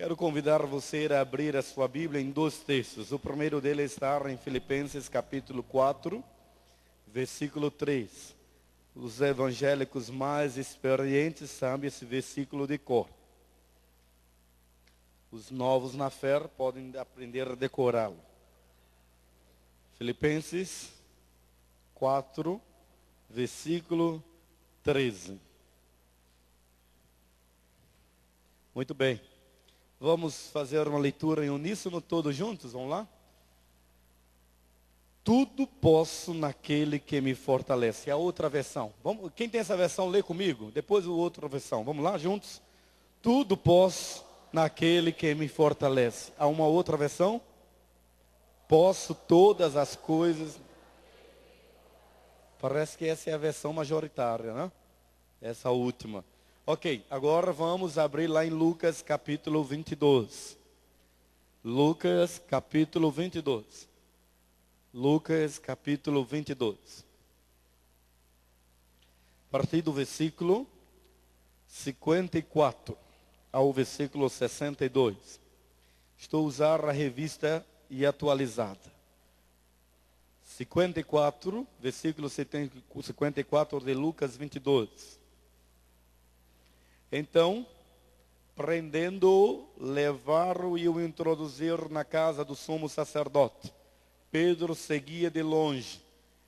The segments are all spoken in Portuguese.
Quero convidar você a abrir a sua Bíblia em dois textos. O primeiro deles está em Filipenses capítulo 4, versículo 3. Os evangélicos mais experientes sabem esse versículo de cor. Os novos na fé podem aprender a decorá-lo. Filipenses 4, versículo 13. Muito bem. Vamos fazer uma leitura em uníssono todos juntos, vamos lá? Tudo posso naquele que me fortalece. É a outra versão. Vamos, quem tem essa versão, lê comigo. Depois a outra versão. Vamos lá, juntos? Tudo posso naquele que me fortalece. Há uma outra versão? Posso todas as coisas. Parece que essa é a versão majoritária, né? Essa última. Ok, agora vamos abrir lá em Lucas capítulo 22. Lucas capítulo 22. Lucas capítulo 22. A partir do versículo 54 ao versículo 62. Estou a usar a revista e atualizada. 54, versículo 54 de Lucas 22. Então, prendendo-o, levaram e o introduziram na casa do sumo sacerdote. Pedro seguia de longe,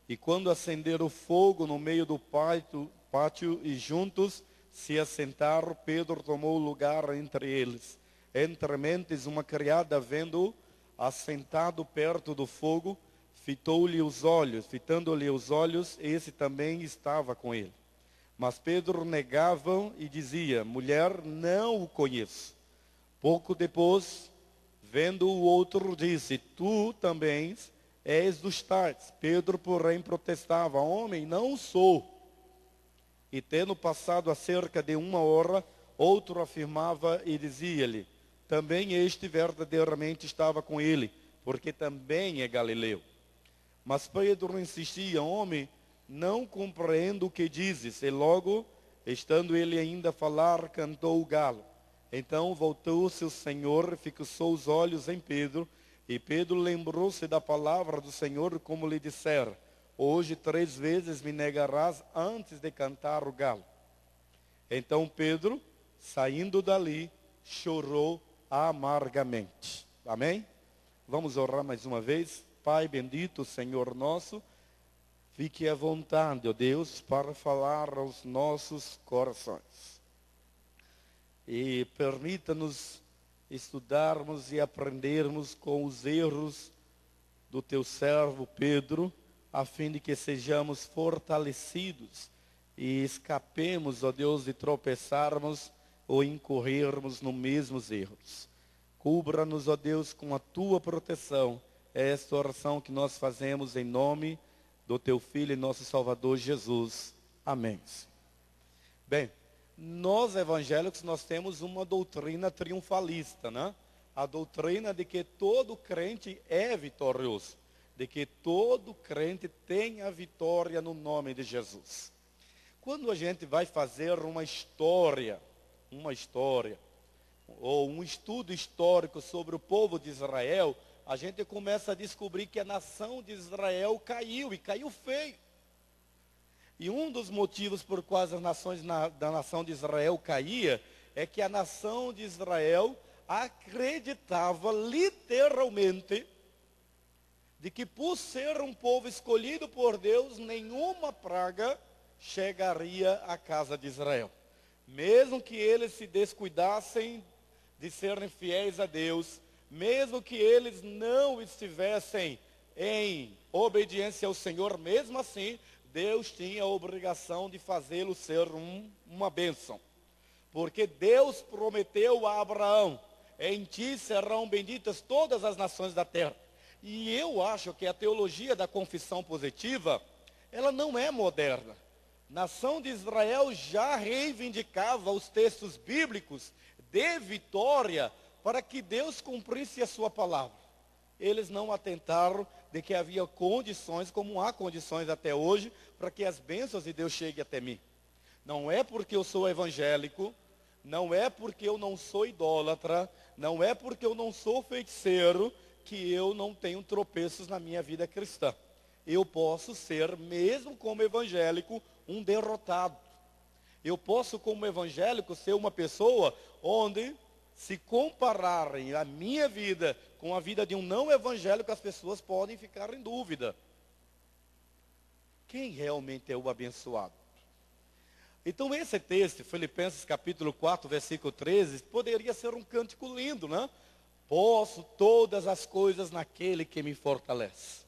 e quando acenderam fogo no meio do pátio e juntos se assentaram, Pedro tomou lugar entre eles. Entre mentes, uma criada, vendo-o assentado perto do fogo, fitando-lhe os olhos, esse também estava com ele. Mas Pedro negava e dizia: mulher, não o conheço. Pouco depois, vendo o outro, disse: tu também és dos tais. Pedro, porém, protestava: homem, não sou. E tendo passado a cerca de 1 hora, outro afirmava e dizia-lhe: também este verdadeiramente estava com ele, porque também é galileu. Mas Pedro insistia: homem, não compreendo o que dizes. E logo, estando ele ainda a falar, cantou o galo. Então voltou-se o Senhor, fixou os olhos em Pedro, e Pedro lembrou-se da palavra do Senhor, como lhe dissera: hoje 3 vezes me negarás antes de cantar o galo. Então Pedro, saindo dali, chorou amargamente. Amém? Vamos orar mais uma vez. Pai bendito, Senhor nosso, fique à vontade, ó Deus, para falar aos nossos corações. E permita-nos estudarmos e aprendermos com os erros do teu servo Pedro, a fim de que sejamos fortalecidos e escapemos, ó Deus, de tropeçarmos ou incorrermos nos mesmos erros. Cubra-nos, ó Deus, com a tua proteção. É esta oração que nós fazemos em nome do teu Filho e nosso Salvador Jesus. Amém. Bem, nós evangélicos, nós temos uma doutrina triunfalista, né? A doutrina de que todo crente é vitorioso, de que todo crente tem a vitória no nome de Jesus. Quando a gente vai fazer uma história, ou um estudo histórico sobre o povo de Israel, a gente começa a descobrir que a nação de Israel caiu, e caiu feio. E um dos motivos por quais as nações da nação de Israel caía, é que a nação de Israel acreditava literalmente de que por ser um povo escolhido por Deus, nenhuma praga chegaria à casa de Israel. Mesmo que eles se descuidassem de serem fiéis a Deus, mesmo que eles não estivessem em obediência ao Senhor, mesmo assim, Deus tinha a obrigação de fazê-lo ser uma bênção. Porque Deus prometeu a Abraão: em ti serão benditas todas as nações da terra. E eu acho que a teologia da confissão positiva, ela não é moderna. Nação de Israel já reivindicava os textos bíblicos de vitória para que Deus cumprisse a sua palavra. Eles não atentaram de que havia condições, como há condições até hoje, para que as bênçãos de Deus cheguem até mim. Não é porque eu sou evangélico, Não é porque eu não sou idólatra, não é porque eu não sou feiticeiro, que eu não tenho tropeços na minha vida cristã. Eu posso ser, mesmo como evangélico, um derrotado. Eu posso, como evangélico, ser uma pessoa onde, se compararem a minha vida com a vida de um não evangélico, as pessoas podem ficar em dúvida. Quem realmente é o abençoado? Então esse texto, Filipenses capítulo 4, versículo 13, poderia ser um cântico lindo, né? Posso todas as coisas naquele que me fortalece.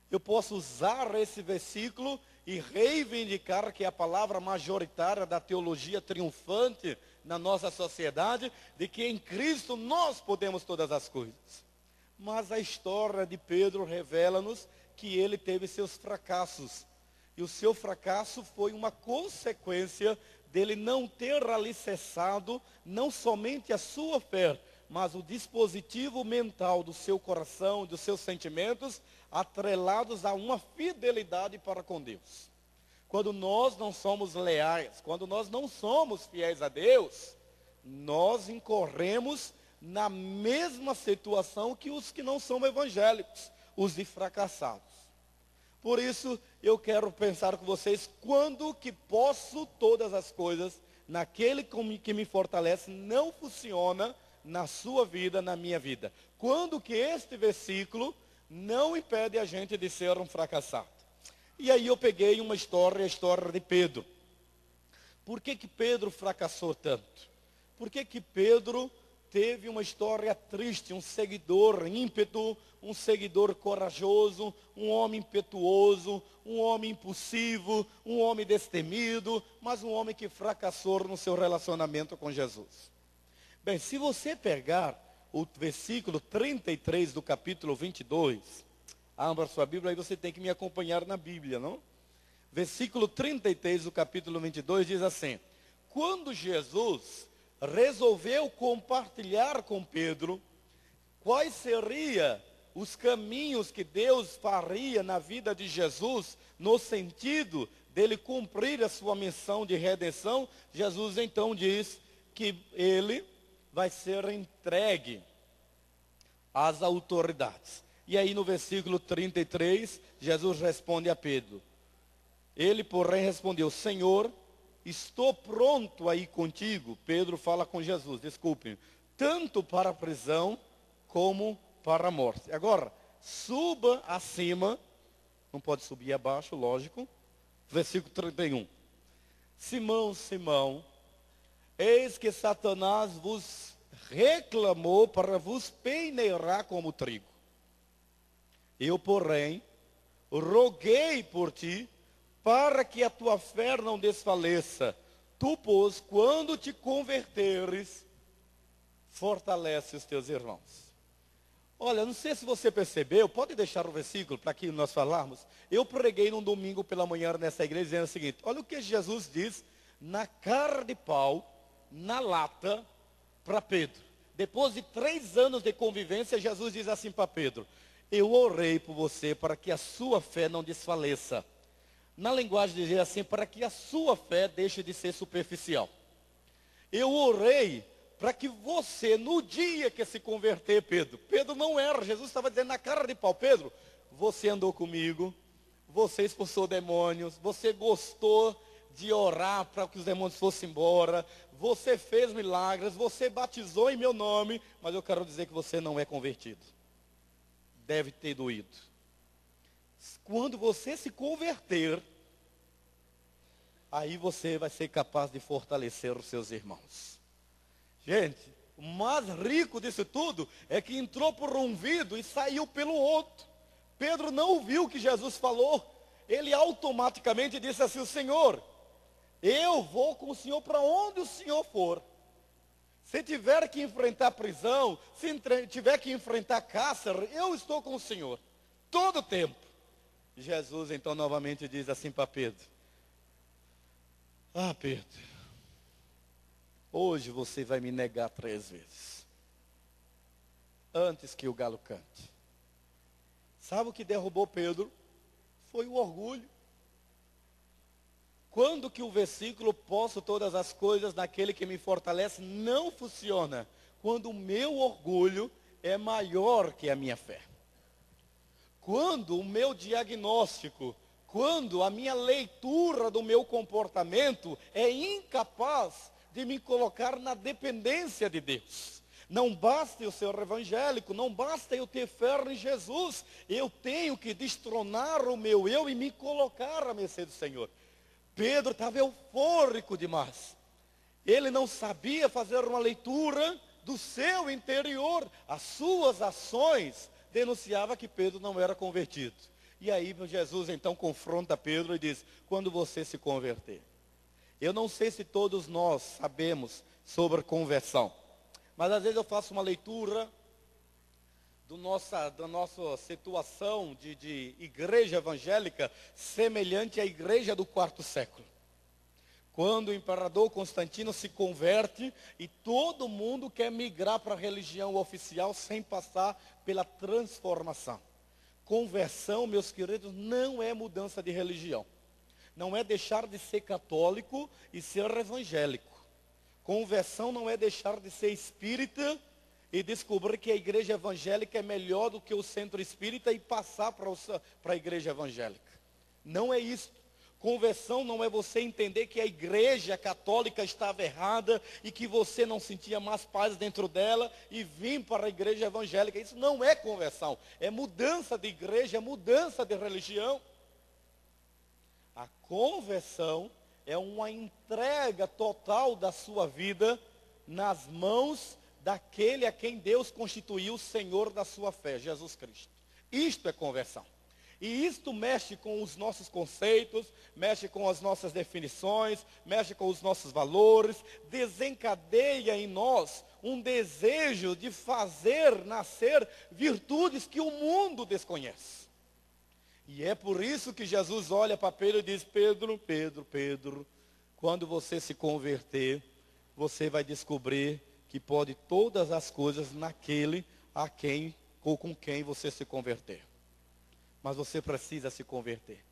Eu posso usar esse versículo e reivindicar que é a palavra majoritária da teologia triunfante na nossa sociedade, de que em Cristo nós podemos todas as coisas. Mas a história de Pedro revela-nos que ele teve seus fracassos. E o seu fracasso foi uma consequência dele não ter alicerçado não somente a sua fé, mas o dispositivo mental do seu coração, dos seus sentimentos, atrelados a uma fidelidade para com Deus. Quando nós não somos leais, quando nós não somos fiéis a Deus, nós incorremos na mesma situação que os que não são evangélicos, os de fracassados. Por isso, eu quero pensar com vocês, quando que posso todas as coisas, naquele que me fortalece, não funciona na sua vida, na minha vida. Quando que este versículo não impede a gente de ser um fracassado. E aí eu peguei uma história, a história de Pedro. Por que que Pedro fracassou tanto? Por que que Pedro teve uma história triste, um seguidor ímpeto, um seguidor corajoso, um homem impetuoso, um homem impulsivo, um homem destemido, mas um homem que fracassou no seu relacionamento com Jesus? Bem, se você pegar o versículo 33 do capítulo 22, abra sua Bíblia, aí você tem que me acompanhar na Bíblia, não? Versículo 33 do capítulo 22 diz assim: quando Jesus resolveu compartilhar com Pedro quais seriam os caminhos que Deus faria na vida de Jesus, no sentido dele cumprir a sua missão de redenção, Jesus então diz que ele vai ser entregue às autoridades. E aí no versículo 33, Jesus responde a Pedro. Ele, porém, respondeu: Senhor, estou pronto a ir contigo. Pedro fala com Jesus, desculpem, tanto para a prisão como para a morte. Agora, suba acima, não pode subir abaixo, lógico. Versículo 31. Simão, Simão, eis que Satanás vos reclamou para vos peneirar como trigo. Eu, porém, roguei por ti, para que a tua fé não desfaleça. Tu, pois, quando te converteres, fortalece os teus irmãos. Olha, não sei se você percebeu, pode deixar o versículo para que nós falarmos. Eu preguei num domingo pela manhã nessa igreja dizendo o seguinte: olha o que Jesus diz na cara de pau, na lata, para Pedro. Depois de 3 anos de convivência, Jesus diz assim para Pedro: eu orei por você para que a sua fé não desfaleça. Na linguagem de dizer assim, para que a sua fé deixe de ser superficial. Eu orei para que você, no dia que se converter, Pedro não era, Jesus estava dizendo na cara de pau: Pedro, você andou comigo, você expulsou demônios, você gostou de orar para que os demônios fossem embora, você fez milagres, você batizou em meu nome, mas eu quero dizer que você não é convertido. Deve ter doído. Quando você se converter, aí você vai ser capaz de fortalecer os seus irmãos. Gente, o mais rico disso tudo é que entrou por um ouvido e saiu pelo outro. Pedro não ouviu o que Jesus falou. Ele automaticamente disse assim: o Senhor, eu vou com o Senhor para onde o Senhor for. Se tiver que enfrentar prisão, se tiver que enfrentar cárcere, eu estou com o Senhor, todo o tempo. Jesus então novamente diz assim para Pedro: ah, Pedro, hoje você vai me negar 3 vezes, antes que o galo cante. Sabe o que derrubou Pedro? Foi o orgulho. Quando que o versículo posso todas as coisas naquele que me fortalece não funciona? Quando o meu orgulho é maior que a minha fé. Quando o meu diagnóstico, quando a minha leitura do meu comportamento é incapaz de me colocar na dependência de Deus. Não basta eu ser evangélico, não basta eu ter fé em Jesus, eu tenho que destronar o meu eu e me colocar à mercê do Senhor. Pedro estava eufórico demais. Ele não sabia fazer uma leitura do seu interior. As suas ações denunciavam que Pedro não era convertido. E aí Jesus então confronta Pedro e diz: quando você se converter. Eu não sei se todos nós sabemos sobre conversão. Mas às vezes eu faço uma leitura da nossa situação de igreja evangélica semelhante à igreja do quarto século. Quando o imperador Constantino se converte e todo mundo quer migrar para a religião oficial sem passar pela transformação. Conversão, meus queridos, não é mudança de religião. Não é deixar de ser católico e ser evangélico. Conversão não é deixar de ser espírita e descobrir que a igreja evangélica é melhor do que o centro espírita e passar para a igreja evangélica. Não é isso. Conversão não é você entender que a igreja católica estava errada e que você não sentia mais paz dentro dela e vir para a igreja evangélica. Isso não é conversão. É mudança de igreja, é mudança de religião. A conversão é uma entrega total da sua vida nas mãos daquele a quem Deus constituiu o Senhor da sua fé, Jesus Cristo. Isto é conversão. E isto mexe com os nossos conceitos, mexe com as nossas definições, mexe com os nossos valores, desencadeia em nós um desejo de fazer nascer virtudes que o mundo desconhece. E é por isso que Jesus olha para Pedro e diz: Pedro, Pedro, Pedro, quando você se converter, você vai descobrir que pode todas as coisas naquele a quem ou com quem você se converter. Mas você precisa se converter.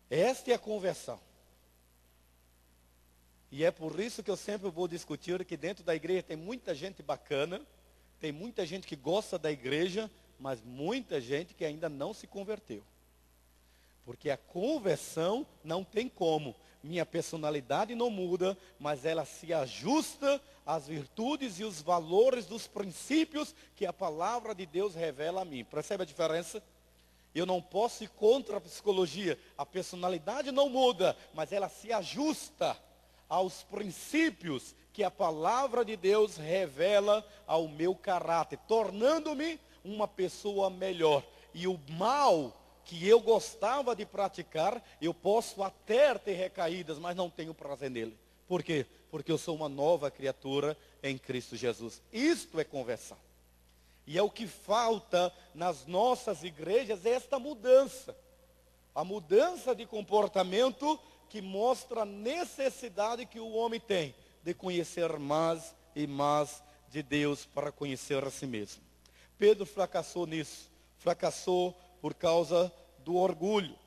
Esta é a conversão. E é por isso que eu sempre vou discutir que dentro da igreja tem muita gente bacana, tem muita gente que gosta da igreja, mas muita gente que ainda não se converteu. Porque a conversão não tem como. Minha personalidade não muda, mas ela se ajusta às virtudes e os valores dos princípios que a palavra de Deus revela a mim. Percebe a diferença? Eu não posso ir contra a psicologia. A personalidade não muda, mas ela se ajusta aos princípios que a palavra de Deus revela ao meu caráter, tornando-me uma pessoa melhor. E o mal que eu gostava de praticar, eu posso até ter recaídas, mas não tenho prazer nele. Por quê? Porque eu sou uma nova criatura em Cristo Jesus. Isto é conversão. E é o que falta nas nossas igrejas, é esta mudança. A mudança de comportamento que mostra a necessidade que o homem tem de conhecer mais e mais de Deus para conhecer a si mesmo. Pedro fracassou nisso. Fracassou por causa do orgulho.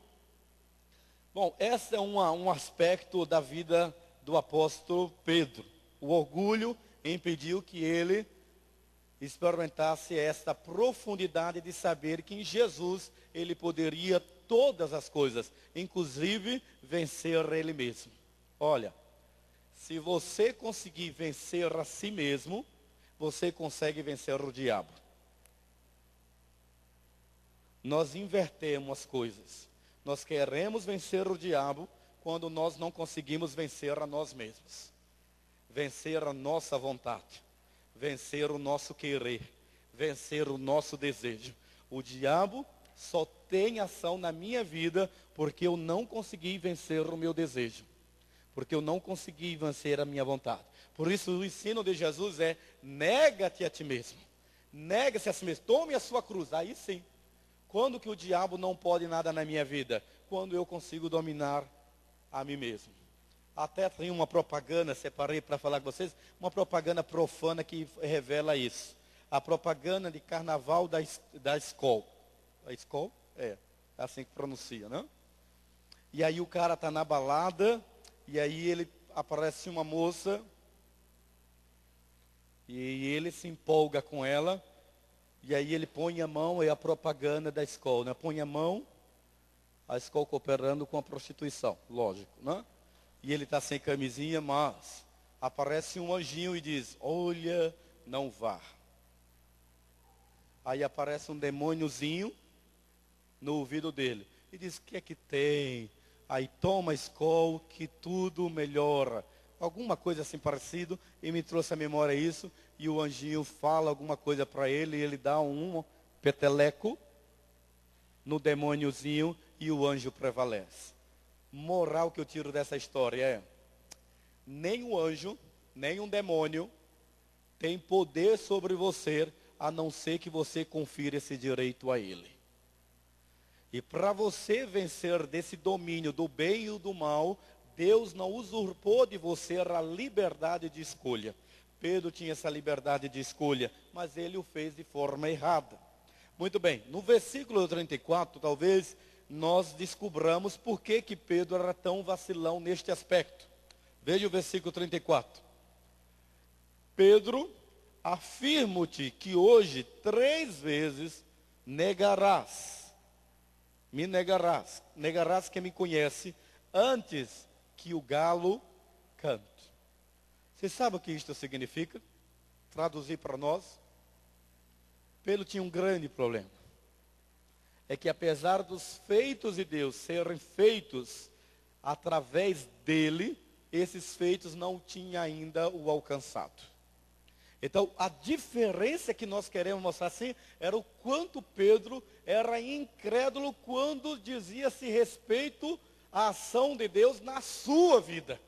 Bom, esse é um aspecto da vida do apóstolo Pedro. O orgulho impediu que ele experimentasse esta profundidade de saber que em Jesus ele poderia todas as coisas, inclusive vencer ele mesmo. Olha, se você conseguir vencer a si mesmo, você consegue vencer o diabo. Nós invertemos as coisas. Nós queremos vencer o diabo quando nós não conseguimos vencer a nós mesmos. Vencer a nossa vontade. Vencer o nosso querer. Vencer o nosso desejo. O diabo só tem ação na minha vida porque eu não consegui vencer o meu desejo. Porque eu não consegui vencer a minha vontade. Por isso o ensino de Jesus é: nega-te a ti mesmo. Nega-se a si mesmo. Tome a sua cruz. Aí sim. Quando que o diabo não pode nada na minha vida? Quando eu consigo dominar a mim mesmo. Até tem uma propaganda, separei para falar com vocês, uma propaganda profana que revela isso. A propaganda de carnaval da escola. A escola? É assim que pronuncia, não? E aí o cara está na balada, e aí ele aparece uma moça, e ele se empolga com ela, e aí ele põe a mão, é a propaganda da escola, né? Põe a mão, a escola cooperando com a prostituição, lógico, né? E ele está sem camisinha, mas aparece um anjinho e diz, olha, não vá. Aí aparece um demôniozinho no ouvido dele, e diz, o que é que tem? Aí toma escola que tudo melhora. Alguma coisa assim parecido, e me trouxe à memória isso, e o anjinho fala alguma coisa para ele, e ele dá um peteleco no demôniozinho, e o anjo prevalece. Moral que eu tiro dessa história é, nem o anjo, nem um demônio tem poder sobre você, a não ser que você confira esse direito a ele. E para você vencer desse domínio do bem e do mal, Deus não usurpou de você a liberdade de escolha. Pedro tinha essa liberdade de escolha, mas ele o fez de forma errada. Muito bem, no versículo 34, talvez nós descobramos por que Pedro era tão vacilão neste aspecto. Veja o versículo 34. Pedro, afirmo-te que hoje 3 vezes me negarás que me conhece, antes que o galo cante. Você sabe o que isto significa? Traduzir para nós. Pedro tinha um grande problema. É que apesar dos feitos de Deus serem feitos através dele, esses feitos não tinham ainda o alcançado. Então, a diferença que nós queremos mostrar assim, era o quanto Pedro era incrédulo quando dizia-se respeito à ação de Deus na sua vida.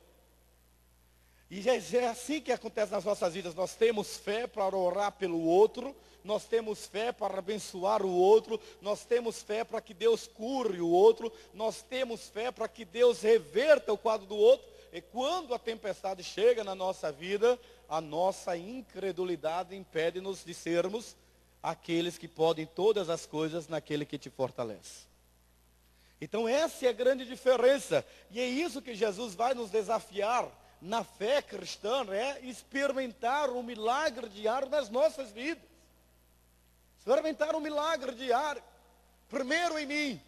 E é assim que acontece nas nossas vidas. Nós temos fé para orar pelo outro, nós temos fé para abençoar o outro, nós temos fé para que Deus cure o outro, nós temos fé para que Deus reverta o quadro do outro. E quando a tempestade chega na nossa vida, a nossa incredulidade impede-nos de sermos aqueles que podem todas as coisas naquele que te fortalece. Então essa é a grande diferença. E é isso que Jesus vai nos desafiar na fé cristã, é experimentar um milagre diário nas nossas vidas. Experimentar um milagre diário. Primeiro em mim,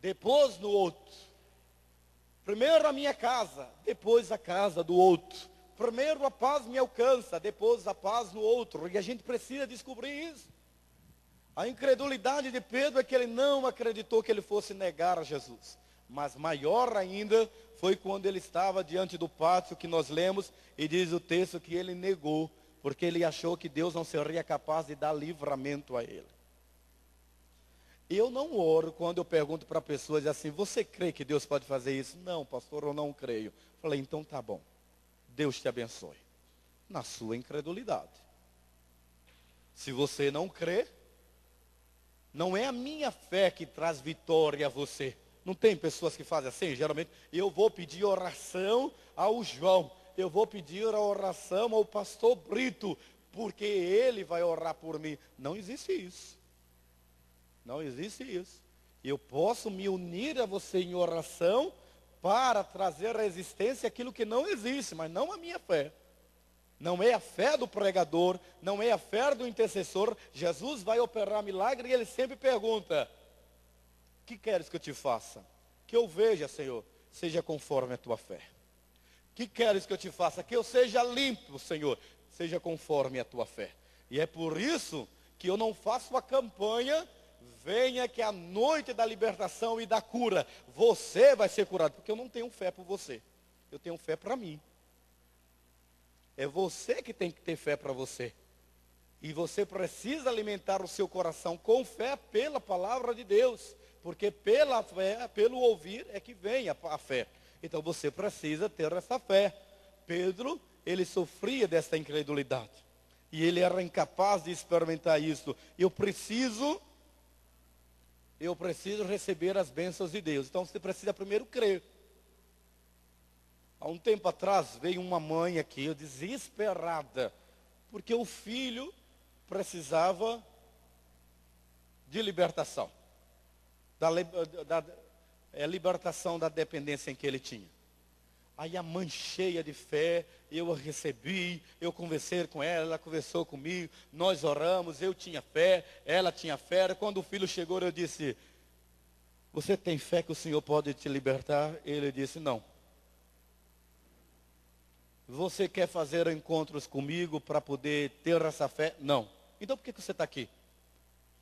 depois no outro. Primeiro a minha casa, depois a casa do outro. Primeiro a paz me alcança, depois a paz no outro. E a gente precisa descobrir isso. A incredulidade de Pedro é que ele não acreditou que ele fosse negar a Jesus. Mas maior ainda foi quando ele estava diante do pátio que nós lemos, e diz o texto que ele negou, porque ele achou que Deus não seria capaz de dar livramento a ele. Eu não oro quando eu pergunto para pessoas assim, você crê que Deus pode fazer isso? Não, pastor, eu não creio. Falei, então tá bom. Deus te abençoe. Na sua incredulidade. Se você não crê, não é a minha fé que traz vitória a você. Não tem pessoas que fazem assim? Geralmente, eu vou pedir oração ao João. Eu vou pedir a oração ao pastor Brito, porque ele vai orar por mim. Não existe isso. Não existe isso. Eu posso me unir a você em oração para trazer à existência aquilo que não existe, mas não a minha fé. Não é a fé do pregador, não é a fé do intercessor. Jesus vai operar milagre e ele sempre pergunta, o que queres que eu te faça? Que eu veja, Senhor, seja conforme a tua fé. O que queres que eu te faça? Que eu seja limpo, Senhor, seja conforme a tua fé. E é por isso que eu não faço a campanha, venha que é a noite da libertação e da cura, você vai ser curado, porque eu não tenho fé por você, eu tenho fé para mim. É você que tem que ter fé para você. E você precisa alimentar o seu coração com fé pela palavra de Deus. Porque pela fé, pelo ouvir, é que vem a fé. Então você precisa ter essa fé. Pedro, ele sofria dessa incredulidade. E ele era incapaz de experimentar isso. Eu preciso receber as bênçãos de Deus. Então você precisa primeiro crer. Há um tempo atrás veio uma mãe aqui, desesperada, porque o filho precisava de libertação. a libertação da dependência em que ele tinha. Aí a mãe cheia de fé, eu a recebi, eu conversei com ela conversou comigo, nós oramos, eu tinha fé, ela tinha fé. Quando o filho chegou, eu disse, você tem fé que o Senhor pode te libertar? Ele disse, não. Você quer fazer encontros comigo para poder ter essa fé? Não. Então por que você está aqui?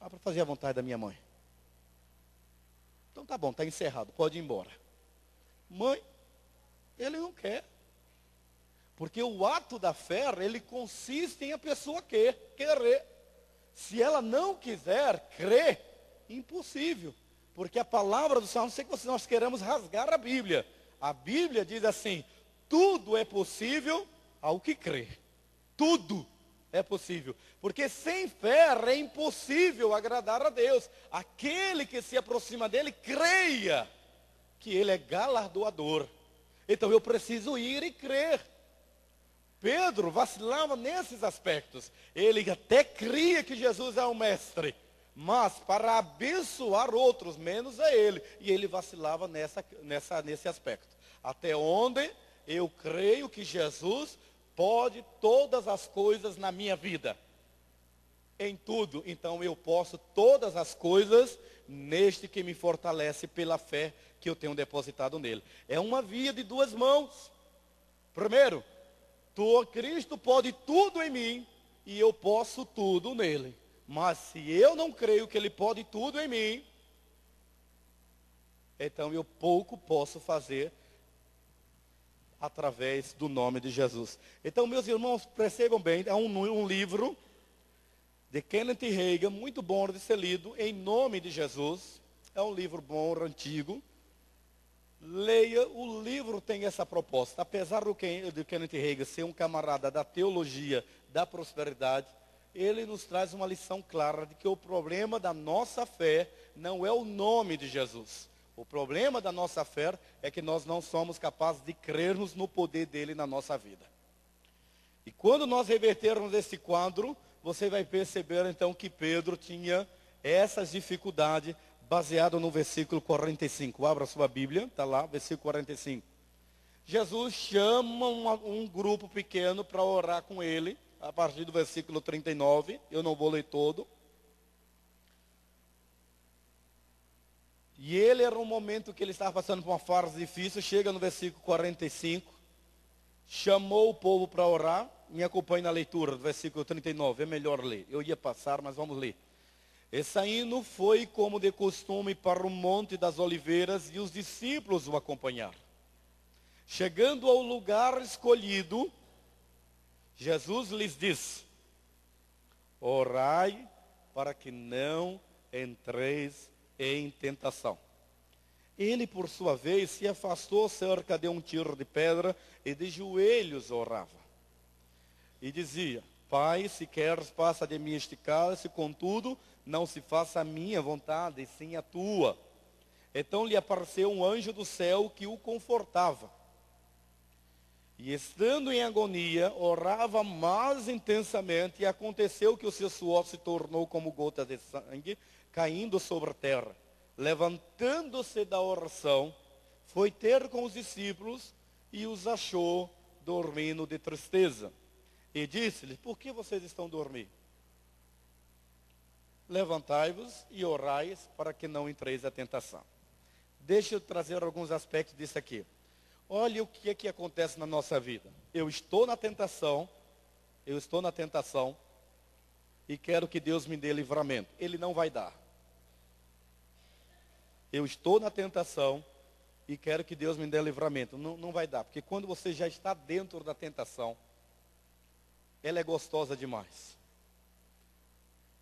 Para fazer a vontade da minha mãe. Então tá bom, está encerrado, pode ir embora. Mãe, ele não quer. Porque o ato da fé, ele consiste em a pessoa querer. Se ela não quiser crer, impossível. Porque a palavra do Senhor, não sei que nós queremos rasgar a Bíblia. A Bíblia diz assim, tudo é possível ao que crê. Tudo é possível. Porque sem fé é impossível agradar a Deus. Aquele que se aproxima dele, creia que ele é galardoador. Então eu preciso ir e crer. Pedro vacilava nesses aspectos. Ele até cria que Jesus é o mestre, mas para abençoar outros, menos a ele. E ele vacilava nesse aspecto. Até onde eu creio que Jesus pode todas as coisas na minha vida. Em tudo, então eu posso todas as coisas neste que me fortalece pela fé que eu tenho depositado nele. É uma via de duas mãos. Primeiro, Cristo pode tudo em mim e eu posso tudo nele. Mas se eu não creio que ele pode tudo em mim, então eu pouco posso fazer através do nome de Jesus. Então, meus irmãos, percebam bem, é um livro de Kenneth Hagin, muito bom de ser lido, em nome de Jesus. É um livro bom, antigo. Leia, o livro tem essa proposta. Apesar de Kenneth Hagin ser um camarada da teologia da prosperidade, ele nos traz uma lição clara de que o problema da nossa fé não é o nome de Jesus. O problema da nossa fé é que nós não somos capazes de crermos no poder dele na nossa vida. E quando nós revertermos esse quadro, você vai perceber então que Pedro tinha essas dificuldades baseado no versículo 45. Abra sua Bíblia, está lá, versículo 45. Jesus chama um grupo pequeno para orar com ele, a partir do versículo 39. Eu não vou ler todo. E ele era um momento que ele estava passando por uma fase difícil. Chega no versículo 45. Chamou o povo para orar. Me acompanhe na leitura do versículo 39. É melhor ler. Eu ia passar, mas vamos ler. E saindo foi como de costume para o Monte das Oliveiras, e os discípulos o acompanharam. Chegando ao lugar escolhido, Jesus lhes disse: orai para que não entreis em tentação. Ele, por sua vez, se afastou cerca de um tiro de pedra e de joelhos orava. E dizia: Pai, se queres, passa de mim este cálice, contudo, não se faça a minha vontade, e sim a tua. Então lhe apareceu um anjo do céu que o confortava. E estando em agonia, orava mais intensamente, e aconteceu que o seu suor se tornou como gotas de sangue, caindo sobre a terra. Levantando-se da oração, foi ter com os discípulos, e os achou dormindo de tristeza. E disse-lhes: por que vocês estão dormindo? Levantai-vos e orai para que não entreis à tentação. Deixa eu trazer alguns aspectos disso aqui. Olha o que é que acontece na nossa vida. Eu estou na tentação e quero que Deus me dê livramento. Ele não vai dar. Eu estou na tentação e quero que Deus me dê livramento. Não vai dar, porque quando você já está dentro da tentação, ela é gostosa demais.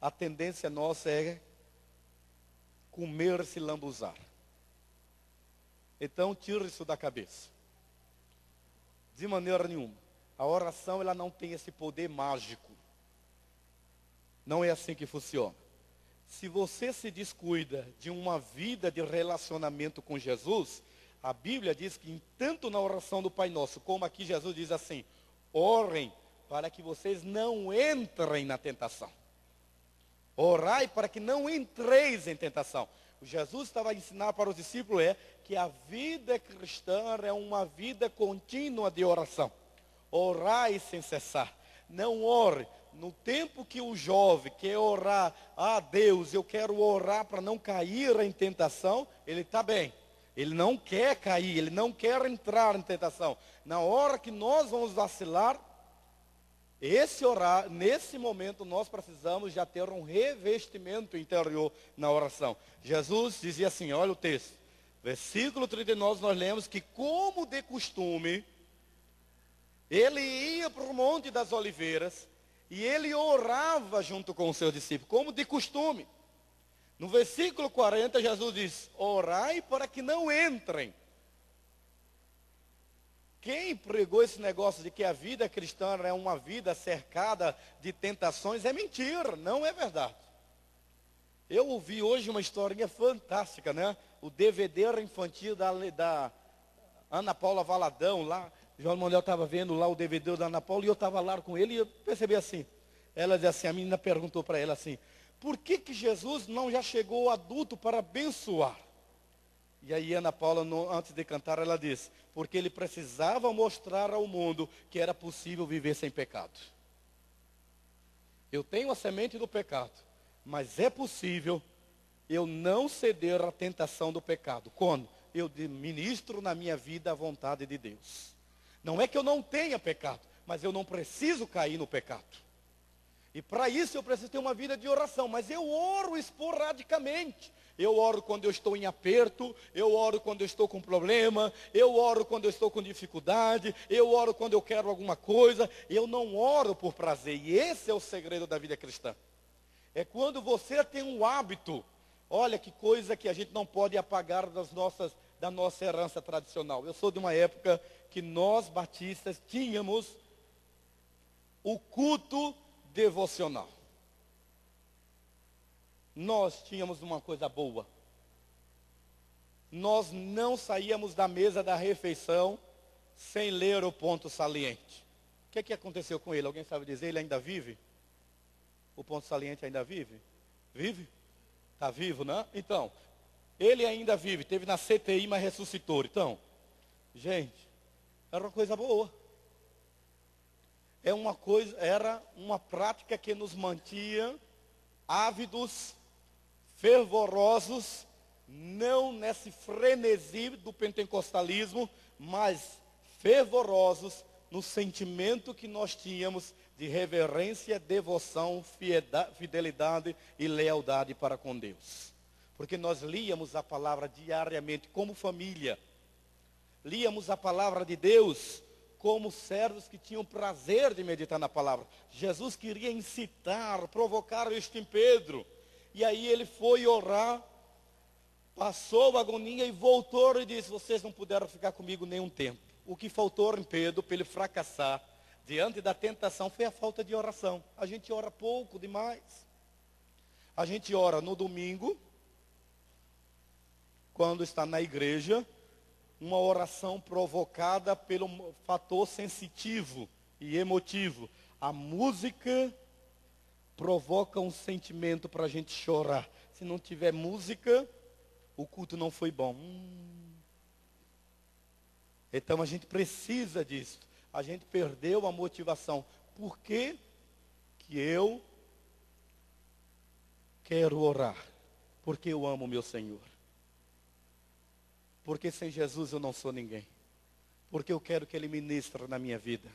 A tendência nossa é comer-se e lambuzar. Então, tira isso da cabeça. De maneira nenhuma. A oração, ela não tem esse poder mágico. Não é assim que funciona. Se você se descuida de uma vida de relacionamento com Jesus, a Bíblia diz que tanto na oração do Pai Nosso, como aqui Jesus diz assim: orem para que vocês não entrem na tentação. Orai para que não entreis em tentação. Jesus estava a ensinar para os discípulos que a vida cristã é uma vida contínua de oração. Orai sem cessar. Não ore. No tempo que o jovem quer orar, Deus, eu quero orar para não cair em tentação, ele está bem. Ele não quer cair, ele não quer entrar em tentação. Na hora que nós vamos vacilar, nesse momento nós precisamos já ter um revestimento interior na oração. Jesus dizia assim, olha o texto, versículo 39, nós lemos que como de costume, ele ia para o Monte das Oliveiras e ele orava junto com os seus discípulos, como de costume. No versículo 40, Jesus diz, orai para que não entrem. Quem pregou esse negócio de que a vida cristã é uma vida cercada de tentações é mentira, não é verdade. Eu ouvi hoje uma historinha fantástica, né? O DVD infantil da Ana Paula Valadão, lá. João Manuel estava vendo lá o DVD da Ana Paula e eu estava lá com ele e eu percebi assim. Ela disse assim, a menina perguntou para ela assim, por que Jesus não já chegou adulto para abençoar? E aí Ana Paula, antes de cantar, ela disse, porque ele precisava mostrar ao mundo que era possível viver sem pecado. Eu tenho a semente do pecado, mas é possível eu não ceder à tentação do pecado. Quando eu ministro na minha vida a vontade de Deus. Não é que eu não tenha pecado, mas eu não preciso cair no pecado. E para isso eu preciso ter uma vida de oração, mas eu oro esporadicamente. Eu oro quando eu estou em aperto, eu oro quando eu estou com problema, eu oro quando eu estou com dificuldade, eu oro quando eu quero alguma coisa, eu não oro por prazer. E esse é o segredo da vida cristã. É quando você tem um hábito, olha que coisa que a gente não pode apagar da nossa herança tradicional. Eu sou de uma época que nós batistas tínhamos o culto devocional. Nós tínhamos uma coisa boa. Nós não saíamos da mesa da refeição sem ler o ponto saliente. O que aconteceu com ele? Alguém sabe dizer? Ele ainda vive? O ponto saliente ainda vive? Vive? Está vivo, né? Então, ele ainda vive. Teve na CTI, mas ressuscitou. Então, gente, era uma coisa boa. Era uma prática que nos mantinha ávidos, fervorosos, não nesse frenesi do pentecostalismo, mas fervorosos no sentimento que nós tínhamos de reverência, devoção, fidelidade e lealdade para com Deus. Porque nós líamos a palavra diariamente como família. Líamos a palavra de Deus como servos que tinham prazer de meditar na palavra. Jesus queria incitar, provocar este em Pedro. E aí ele foi orar, passou a agonia e voltou e disse, vocês não puderam ficar comigo nenhum tempo. O que faltou em Pedro, para ele fracassar, diante da tentação, foi a falta de oração. A gente ora pouco demais. A gente ora no domingo, quando está na igreja, uma oração provocada pelo fator sensitivo e emotivo. A música provoca um sentimento para a gente chorar. Se não tiver música, o culto não foi bom. Então a gente precisa disso. A gente perdeu a motivação. Por que eu quero orar? Porque eu amo meu Senhor. Porque sem Jesus eu não sou ninguém. Porque eu quero que Ele ministre na minha vida.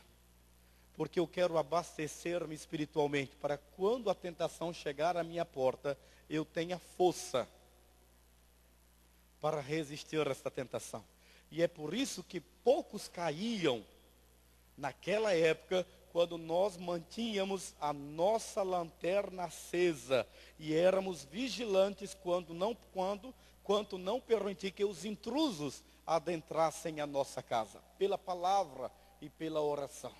Porque eu quero abastecer-me espiritualmente para quando a tentação chegar à minha porta, eu tenha força para resistir a esta tentação. E é por isso que poucos caíam naquela época, quando nós mantínhamos a nossa lanterna acesa e éramos vigilantes quanto não permitir que os intrusos adentrassem a nossa casa, pela palavra e pela oração.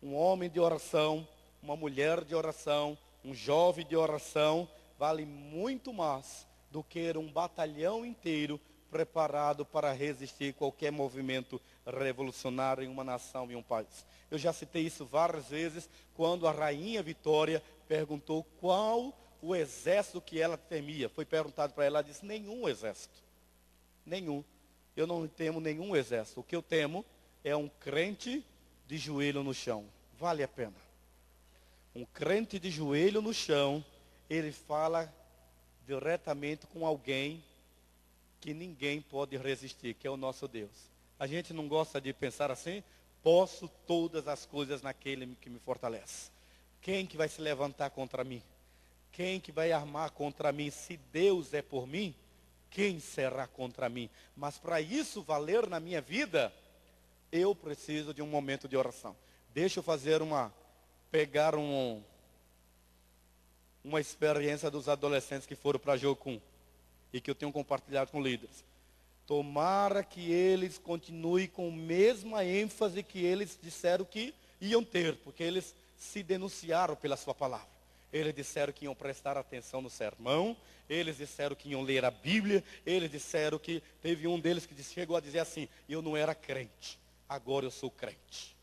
Um homem de oração, uma mulher de oração, um jovem de oração, vale muito mais do que um batalhão inteiro preparado para resistir qualquer movimento revolucionário em uma nação e um país. Eu já citei isso várias vezes, quando a rainha Vitória perguntou qual o exército que ela temia. Foi perguntado para ela, ela disse, nenhum exército. Nenhum. Eu não temo nenhum exército. O que eu temo é um crente de joelho no chão. Vale a pena. Um crente de joelho no chão, ele fala diretamente com alguém que ninguém pode resistir, que é o nosso Deus. A gente não gosta de pensar assim, posso todas as coisas naquele que me fortalece. Quem que vai se levantar contra mim? Quem que vai armar contra mim? Se Deus é por mim, quem será contra mim? Mas para isso valer na minha vida, eu preciso de um momento de oração. Deixa eu fazer pegar uma experiência dos adolescentes que foram para Jocum e que eu tenho compartilhado com líderes. Tomara que eles continuem com a mesma ênfase que eles disseram que iam ter, porque eles se denunciaram pela sua palavra. Eles disseram que iam prestar atenção no sermão, eles disseram que iam ler a Bíblia, eles disseram que, teve um deles que chegou a dizer assim, eu não era crente, agora eu sou crente.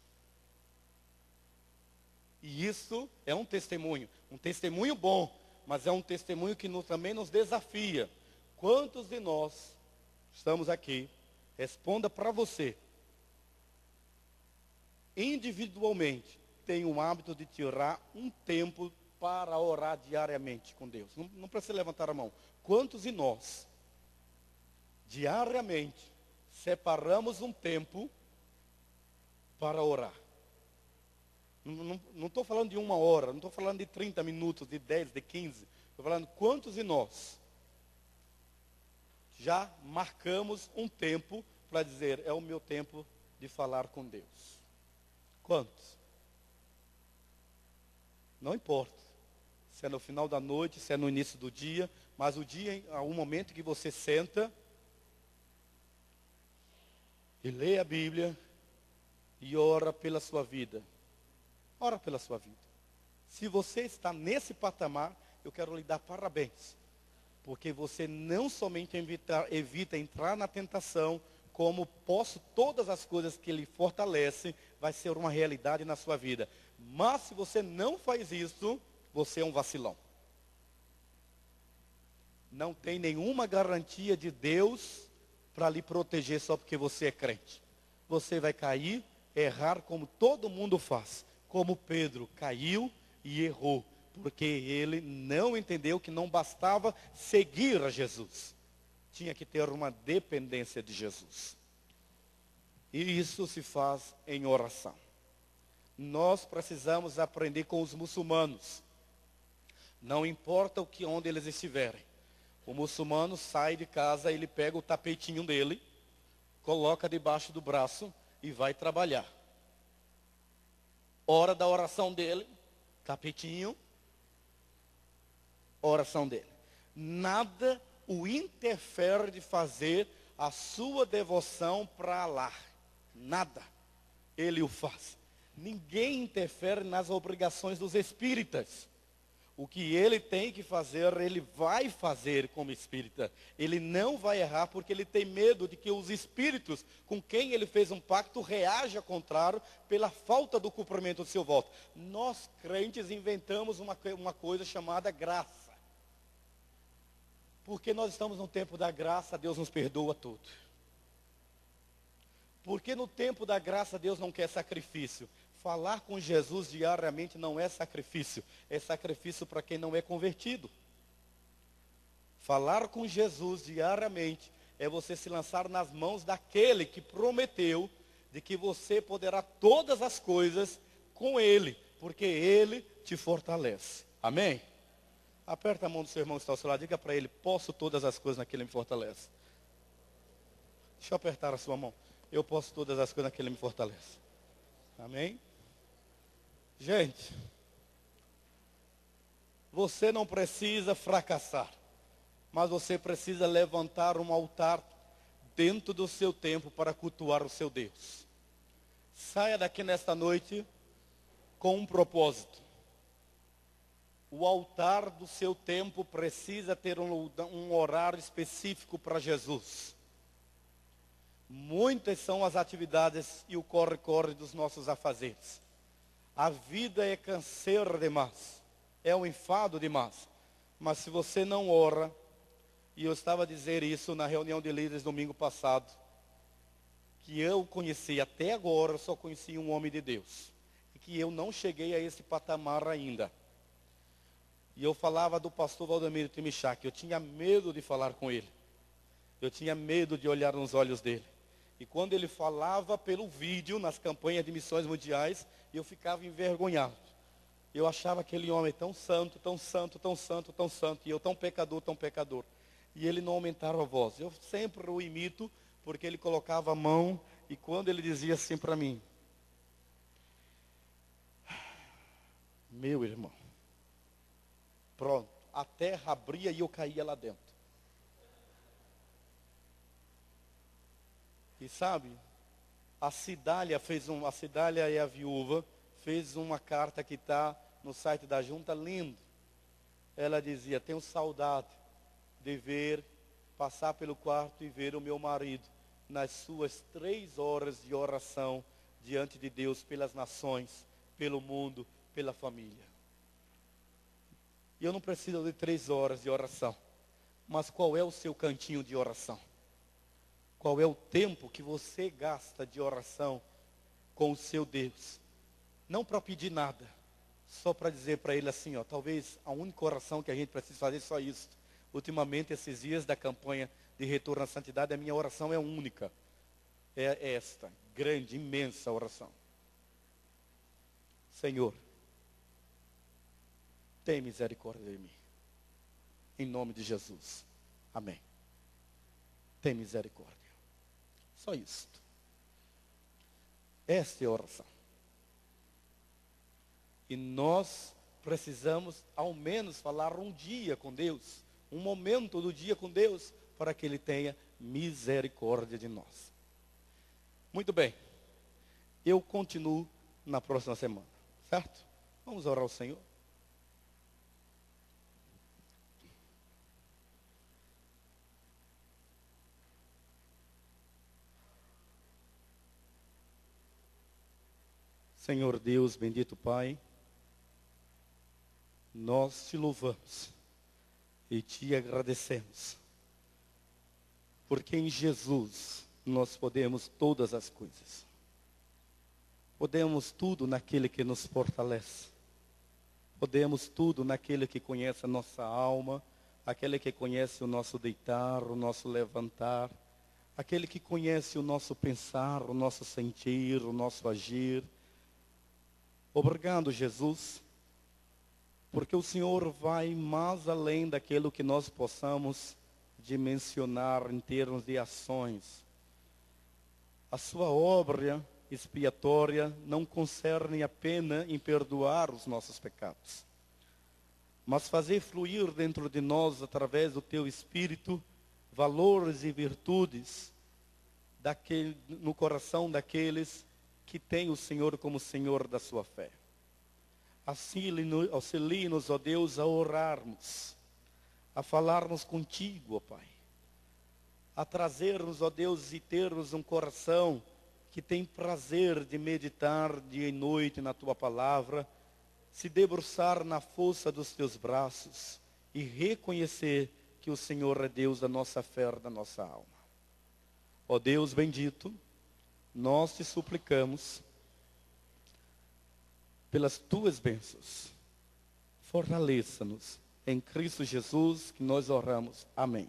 E isso é um testemunho bom, mas é um testemunho que também nos desafia. Quantos de nós estamos aqui? Responda para você. Individualmente, tem o hábito de tirar um tempo para orar diariamente com Deus. Não precisa levantar a mão. Quantos de nós, diariamente, separamos um tempo para orar? Não estou falando de 1 hora, não estou falando de 30 minutos, de 10, de 15. Estou falando quantos de nós já marcamos um tempo para dizer, é o meu tempo de falar com Deus. Quantos? Não importa. Se é no final da noite, se é no início do dia, mas o dia, há um momento que você senta e lê a Bíblia e ora pela sua vida. Ora pela sua vida. Se você está nesse patamar, eu quero lhe dar parabéns. Porque você não somente evita entrar na tentação, como todas as coisas que lhe fortalecem, vai ser uma realidade na sua vida. Mas se você não faz isso, você é um vacilão. Não tem nenhuma garantia de Deus para lhe proteger só porque você é crente. Você vai cair, errar como todo mundo faz. Como Pedro caiu e errou. Porque ele não entendeu que não bastava seguir a Jesus. Tinha que ter uma dependência de Jesus. E isso se faz em oração. Nós precisamos aprender com os muçulmanos. Não importa onde eles estiverem. O muçulmano sai de casa, ele pega o tapetinho dele, coloca debaixo do braço e vai trabalhar. Hora da oração dele, tapetinho, oração dele. Nada o interfere de fazer a sua devoção para Allah. Nada. Ele o faz. Ninguém interfere nas obrigações dos espíritas. O que ele tem que fazer, ele vai fazer como espírita. Ele não vai errar porque ele tem medo de que os espíritos com quem ele fez um pacto reajam ao contrário pela falta do cumprimento do seu voto. Nós crentes inventamos uma coisa chamada graça. Porque nós estamos no tempo da graça, Deus nos perdoa tudo. Porque no tempo da graça Deus não quer sacrifício. Falar com Jesus diariamente não é sacrifício. É sacrifício para quem não é convertido. Falar com Jesus diariamente é você se lançar nas mãos daquele que prometeu de que você poderá todas as coisas com Ele. Porque Ele te fortalece. Amém? Aperta a mão do seu irmão que está ao seu lado. Diga para ele, posso todas as coisas naquele que me fortalece. Deixa eu apertar a sua mão. Eu posso todas as coisas naquele que me fortalece. Amém? Gente, você não precisa fracassar, mas você precisa levantar um altar dentro do seu tempo para cultuar o seu Deus. Saia daqui nesta noite com um propósito. O altar do seu tempo precisa ter um horário específico para Jesus. Muitas são as atividades e o corre-corre dos nossos afazeres. A vida é canseira demais, é um enfado demais. Mas se você não ora, e eu estava a dizer isso na reunião de líderes domingo passado, que eu conheci até agora, eu só conheci um homem de Deus. E que eu não cheguei a esse patamar ainda. E eu falava do pastor Valdemiro Timichak, eu tinha medo de falar com ele. Eu tinha medo de olhar nos olhos dele. E quando ele falava pelo vídeo, nas campanhas de missões mundiais, eu ficava envergonhado. Eu achava aquele homem tão santo, tão santo, tão santo, tão santo. E eu tão pecador, tão pecador. E ele não aumentava a voz. Eu sempre o imito, porque ele colocava a mão. E quando ele dizia assim para mim: meu irmão, pronto, a terra abria e eu caía lá dentro. E sabe, a Cidália é a viúva, fez uma carta que está no site da junta, lindo. Ela dizia: tenho saudade de ver, passar pelo quarto e ver o meu marido nas suas 3 horas de oração diante de Deus, pelas nações, pelo mundo, pela família. E eu não preciso de 3 horas de oração, mas qual é o seu cantinho de oração? Qual é o tempo que você gasta de oração com o seu Deus? Não para pedir nada, só para dizer para ele assim, ó, talvez a única oração que a gente precisa fazer é só isso. Ultimamente, esses dias da campanha de retorno à santidade, a minha oração é única. É esta, grande, imensa oração. Senhor, tem misericórdia de mim. Em nome de Jesus. Amém. Tem misericórdia. Só isto. Esta é a oração. E nós precisamos, ao menos, falar um dia com Deus, um momento do dia com Deus, para que Ele tenha misericórdia de nós. Muito bem. Eu continuo na próxima semana, certo? Vamos orar ao Senhor. Senhor Deus, bendito Pai, nós te louvamos e te agradecemos, porque em Jesus nós podemos todas as coisas. Podemos tudo naquele que nos fortalece. Podemos tudo naquele que conhece a nossa alma, aquele que conhece o nosso deitar, o nosso levantar, aquele que conhece o nosso pensar, o nosso sentir, o nosso agir. Obrigado, Jesus, porque o Senhor vai mais além daquilo que nós possamos dimensionar em termos de ações. A sua obra expiatória não concerne apenas em perdoar os nossos pecados, mas fazer fluir dentro de nós, através do teu Espírito, valores e virtudes no coração daqueles que tem o Senhor como Senhor da sua fé. Auxilie-nos, ó Deus, a orarmos, a falarmos contigo, ó Pai, a trazermos, ó Deus, e termos um coração que tem prazer de meditar dia e noite na tua palavra, se debruçar na força dos teus braços e reconhecer que o Senhor é Deus da nossa fé, da nossa alma. Ó Deus bendito, nós te suplicamos pelas tuas bênçãos. Fortaleça-nos em Cristo Jesus, que nós oramos. Amém.